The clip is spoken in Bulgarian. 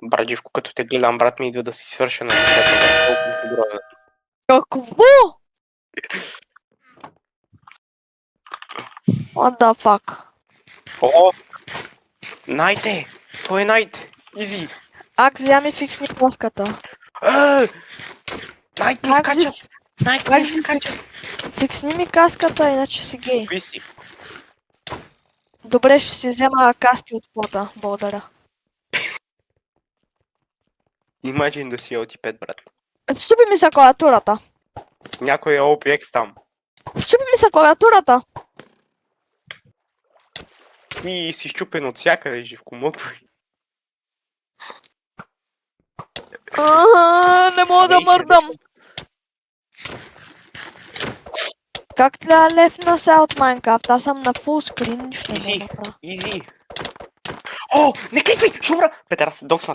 Брат Живко, като те гледам, брат ми идва да си свърша на децата. Какво? What the fuck? О! Найте! Той е Найт! Изи! Акс, я ми фиксни пласката. Найт ми Акзи, скачат! Найт ми Акзи, скачат! фиксни ми каската, иначе си гей. Кои си? Добре, ще си взема каски от плота. Благодаря. Imagine да си LT5, брат. Щупи ми се клавиатурата. Някой е OPX там. Щупи ми се клавиатурата. И си щупен от всякъде, Живко, мъквай. Не мога да мърдам. Как трябва лефна се от Майнкрафт? Аз съм на фул скрин, нищо не мога да направя. Изи! О, не кликвай! Шумра! Петър, аз докснат.